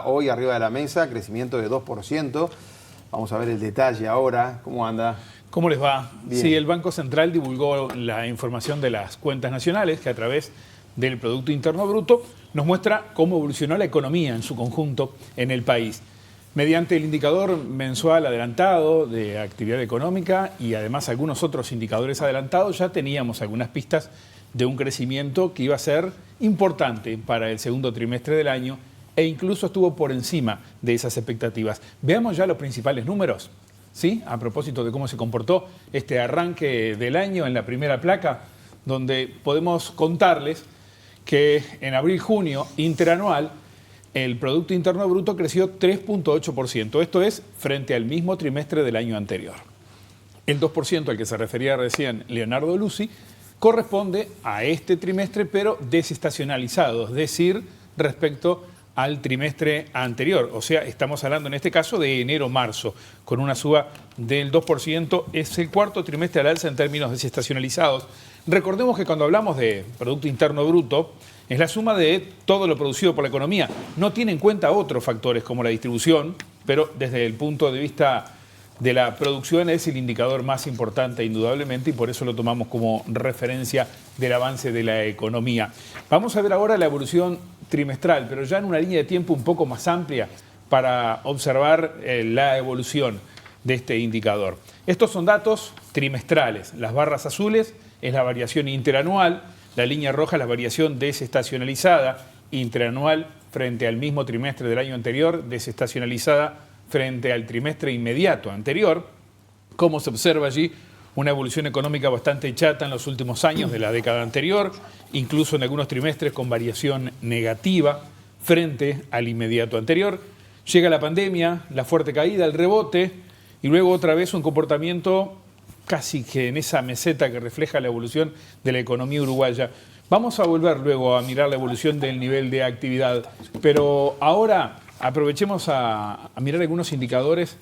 Hoy arriba de la mesa, crecimiento de 2%. Vamos a ver el detalle ahora. ¿Cómo anda? ¿Cómo les va? Bien. Sí, el Banco Central divulgó la información de las cuentas nacionales que a través del Producto Interno Bruto nos muestra cómo evolucionó la economía en su conjunto en el país. Mediante el indicador mensual adelantado de actividad económica y además algunos otros indicadores adelantados, ya teníamos algunas pistas de un crecimiento que iba a ser importante para el segundo trimestre del año e incluso estuvo por encima de esas expectativas. Veamos ya los principales números, ¿sí? A propósito de cómo se comportó este arranque del año en la primera placa, donde podemos contarles que en abril-junio interanual el Producto Interno Bruto creció 3.8%. Esto es frente al mismo trimestre del año anterior. El 2% al que se refería recién Leonardo Lucy corresponde a este trimestre, pero desestacionalizado, es decir, respecto al trimestre anterior. O sea, estamos hablando en este caso de enero-marzo, con una suba del 2%. Es el cuarto trimestre al alza en términos desestacionalizados. Recordemos que cuando hablamos de Producto Interno Bruto, es la suma de todo lo producido por la economía. No tiene en cuenta otros factores como la distribución, pero desde el punto de vista de la producción es el indicador más importante indudablemente y por eso lo tomamos como referencia del avance de la economía. Vamos a ver ahora la evolución trimestral, pero ya en una línea de tiempo un poco más amplia para observar la evolución de este indicador. Estos son datos trimestrales. Las barras azules es la variación interanual, la línea roja es la variación desestacionalizada interanual frente al mismo trimestre del año anterior, desestacionalizada frente al trimestre inmediato anterior. Como se observa allí, una evolución económica bastante chata en los últimos años de la década anterior, incluso en algunos trimestres con variación negativa frente al inmediato anterior. Llega la pandemia, la fuerte caída, el rebote y luego otra vez un comportamiento casi que en esa meseta que refleja la evolución de la economía uruguaya. Vamos a volver luego a mirar la evolución del nivel de actividad, pero ahora aprovechemos a mirar algunos indicadores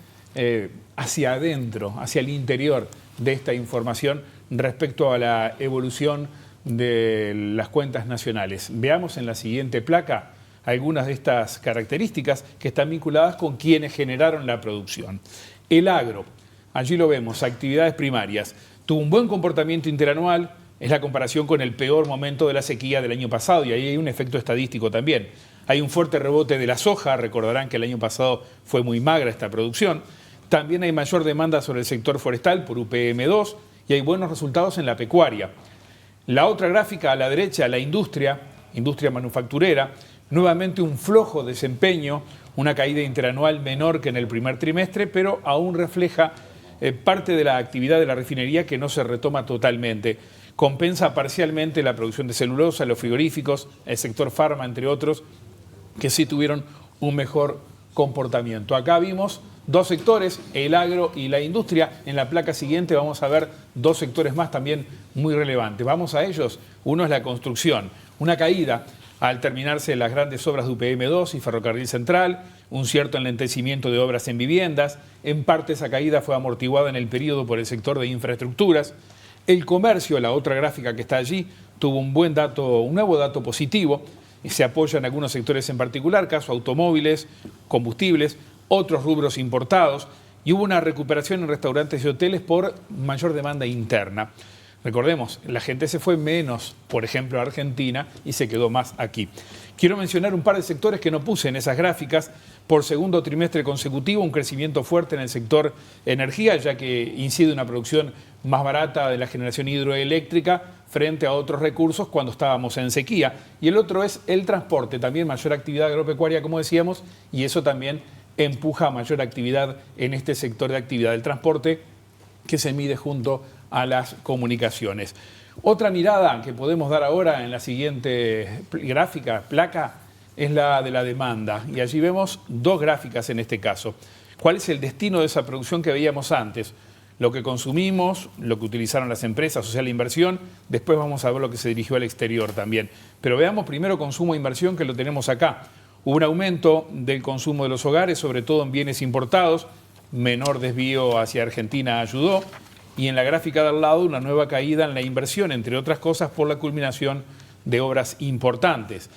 hacia adentro, hacia el interior de esta información respecto a la evolución de las cuentas nacionales. Veamos en la siguiente placa algunas de estas características que están vinculadas con quienes generaron la producción. El agro, allí lo vemos, actividades primarias, tuvo un buen comportamiento interanual, es la comparación con el peor momento de la sequía del año pasado y ahí hay un efecto estadístico también. Hay un fuerte rebote de la soja, recordarán que el año pasado fue muy magra esta producción. También hay mayor demanda sobre el sector forestal por UPM2 y hay buenos resultados en la pecuaria. La otra gráfica a la derecha, la industria manufacturera, nuevamente un flojo desempeño, una caída interanual menor que en el primer trimestre, pero aún refleja parte de la actividad de la refinería que no se retoma totalmente. Compensa parcialmente la producción de celulosa, los frigoríficos, el sector farma, entre otros, que sí tuvieron un mejor comportamiento. Acá vimos dos sectores, el agro y la industria. En la placa siguiente vamos a ver dos sectores más también muy relevantes. Vamos a ellos. Uno es la construcción. Una caída al terminarse las grandes obras de UPM2 y Ferrocarril Central, un cierto enlentecimiento de obras en viviendas. En parte esa caída fue amortiguada en el periodo por el sector de infraestructuras. El comercio, la otra gráfica que está allí, tuvo un nuevo dato positivo. Se apoyan algunos sectores en particular, caso automóviles, combustibles, otros rubros importados, y hubo una recuperación en restaurantes y hoteles por mayor demanda interna. Recordemos, la gente se fue menos, por ejemplo, a Argentina y se quedó más aquí. Quiero mencionar un par de sectores que no puse en esas gráficas. Por segundo trimestre consecutivo, un crecimiento fuerte en el sector energía, ya que incide una producción más barata de la generación hidroeléctrica frente a otros recursos cuando estábamos en sequía. Y el otro es el transporte, también mayor actividad agropecuaria, como decíamos, y eso también empuja a mayor actividad en este sector de actividad del transporte que se mide junto a las comunicaciones. Otra mirada que podemos dar ahora en la siguiente gráfica, placa, es la de la demanda. Y allí vemos dos gráficas en este caso. ¿Cuál es el destino de esa producción que veíamos antes? Lo que consumimos, lo que utilizaron las empresas, o sea, la inversión. Después vamos a ver lo que se dirigió al exterior también. Pero veamos primero consumo e inversión, que lo tenemos acá. Hubo un aumento del consumo de los hogares, sobre todo en bienes importados. Menor desvío hacia Argentina ayudó. Y en la gráfica de al lado, una nueva caída en la inversión, entre otras cosas, por la culminación de obras importantes.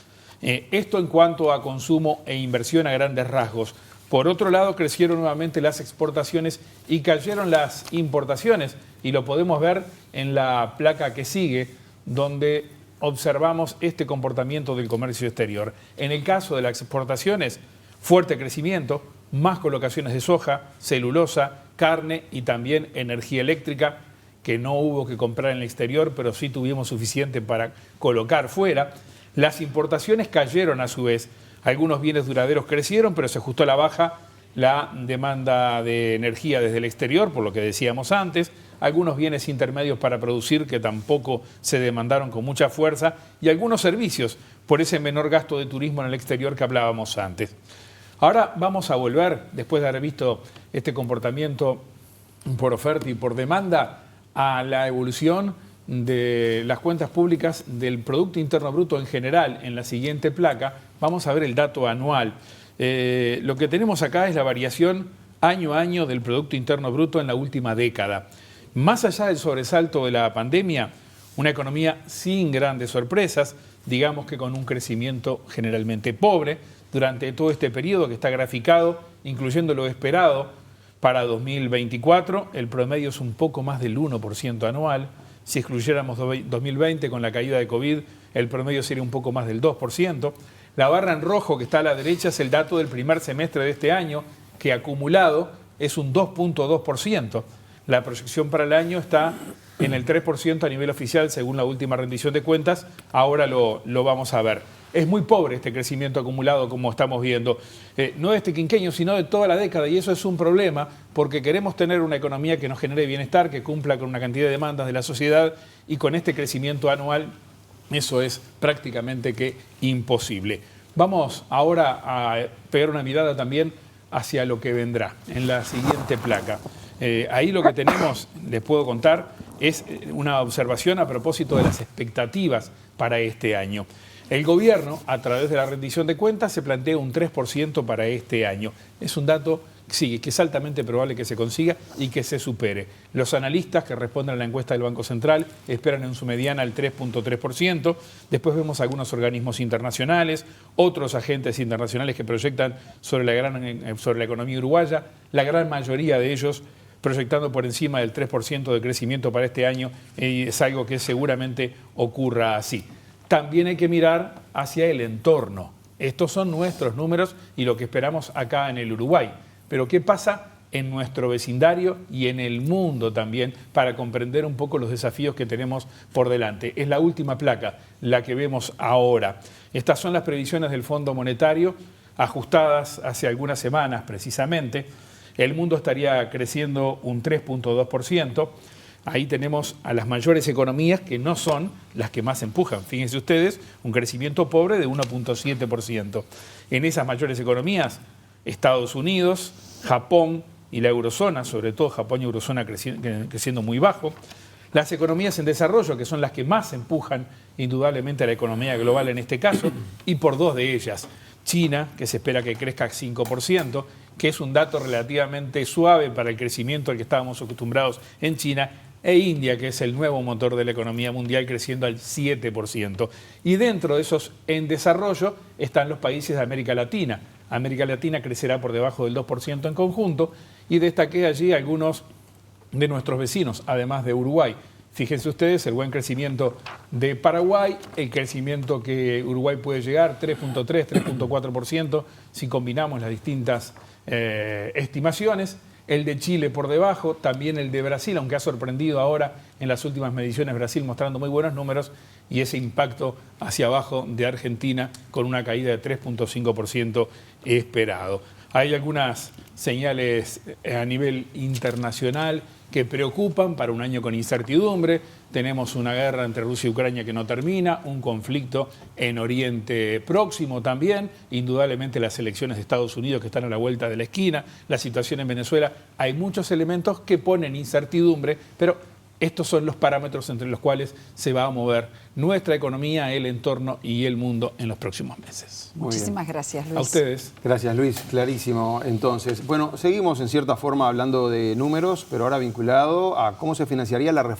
Esto en cuanto a consumo e inversión a grandes rasgos. Por otro lado, crecieron nuevamente las exportaciones y cayeron las importaciones. Y lo podemos ver en la placa que sigue, donde observamos este comportamiento del comercio exterior. En el caso de las exportaciones, fuerte crecimiento, más colocaciones de soja, celulosa, carne y también energía eléctrica, que no hubo que comprar en el exterior, pero sí tuvimos suficiente para colocar fuera. Las importaciones cayeron a su vez. Algunos bienes duraderos crecieron, pero se ajustó a la baja la demanda de energía desde el exterior, por lo que decíamos antes. Algunos bienes intermedios para producir que tampoco se demandaron con mucha fuerza y algunos servicios por ese menor gasto de turismo en el exterior que hablábamos antes. Ahora vamos a volver, después de haber visto este comportamiento por oferta y por demanda, a la evolución de las cuentas públicas del Producto Interno Bruto en general. En la siguiente placa vamos a ver el dato anual. Lo que tenemos acá es la variación año a año del Producto Interno Bruto en la última década. Más allá del sobresalto de la pandemia, una economía sin grandes sorpresas, digamos que con un crecimiento generalmente pobre durante todo este periodo que está graficado, incluyendo lo esperado para 2024. El promedio es un poco más del 1% anual. Si excluyéramos 2020 con la caída de COVID, el promedio sería un poco más del 2%. La barra en rojo que está a la derecha es el dato del primer semestre de este año, que acumulado es un 2.2%. La proyección para el año está en el 3% a nivel oficial, según la última rendición de cuentas. Ahora lo vamos a ver. Es muy pobre este crecimiento acumulado, como estamos viendo. No de este quinquenio, sino de toda la década, y eso es un problema, porque queremos tener una economía que nos genere bienestar, que cumpla con una cantidad de demandas de la sociedad, y con este crecimiento anual, eso es prácticamente que imposible. Vamos ahora a pegar una mirada también hacia lo que vendrá en la siguiente placa. Ahí lo que tenemos, les puedo contar, es una observación a propósito de las expectativas para este año. El gobierno, a través de la rendición de cuentas, se plantea un 3% para este año. Es un dato que es altamente probable que se consiga y que se supere. Los analistas que responden a la encuesta del Banco Central esperan en su mediana el 3.3%. Después vemos algunos organismos internacionales, otros agentes internacionales que proyectan sobre la economía uruguaya, la gran mayoría de ellos proyectando por encima del 3% de crecimiento para este año, y es algo que seguramente ocurra así. También hay que mirar hacia el entorno. Estos son nuestros números y lo que esperamos acá en el Uruguay. Pero ¿qué pasa en nuestro vecindario y en el mundo también para comprender un poco los desafíos que tenemos por delante? Es la última placa, la que vemos ahora. Estas son las previsiones del Fondo Monetario, ajustadas hace algunas semanas precisamente. El mundo estaría creciendo un 3.2%. Ahí tenemos a las mayores economías que no son las que más empujan. Fíjense ustedes, un crecimiento pobre de 1.7%. En esas mayores economías, Estados Unidos, Japón y la eurozona, sobre todo Japón y eurozona creciendo muy bajo. Las economías en desarrollo, que son las que más empujan indudablemente a la economía global en este caso, y por dos de ellas. China, que se espera que crezca 5%, que es un dato relativamente suave para el crecimiento al que estábamos acostumbrados en China, e India, que es el nuevo motor de la economía mundial, creciendo al 7%. Y dentro de esos en desarrollo están los países de América Latina. América Latina crecerá por debajo del 2% en conjunto, y destaqué allí algunos de nuestros vecinos, además de Uruguay. Fíjense ustedes el buen crecimiento de Paraguay, el crecimiento que Uruguay puede llegar, 3.3, 3.4%, si combinamos las distintas estimaciones. El de Chile por debajo, también el de Brasil, aunque ha sorprendido ahora en las últimas mediciones Brasil mostrando muy buenos números, y ese impacto hacia abajo de Argentina con una caída de 3.5% esperado. Hay algunas señales a nivel internacional que preocupan para un año con incertidumbre. Tenemos una guerra entre Rusia y Ucrania que no termina, un conflicto en Oriente Próximo también, indudablemente las elecciones de Estados Unidos que están a la vuelta de la esquina, la situación en Venezuela. Hay muchos elementos que ponen incertidumbre, pero estos son los parámetros entre los cuales se va a mover nuestra economía, el entorno y el mundo en los próximos meses. Muchísimas gracias, Luis. A ustedes. Gracias, Luis. Clarísimo. Entonces, bueno, seguimos en cierta forma hablando de números, pero ahora vinculado a cómo se financiaría la reforma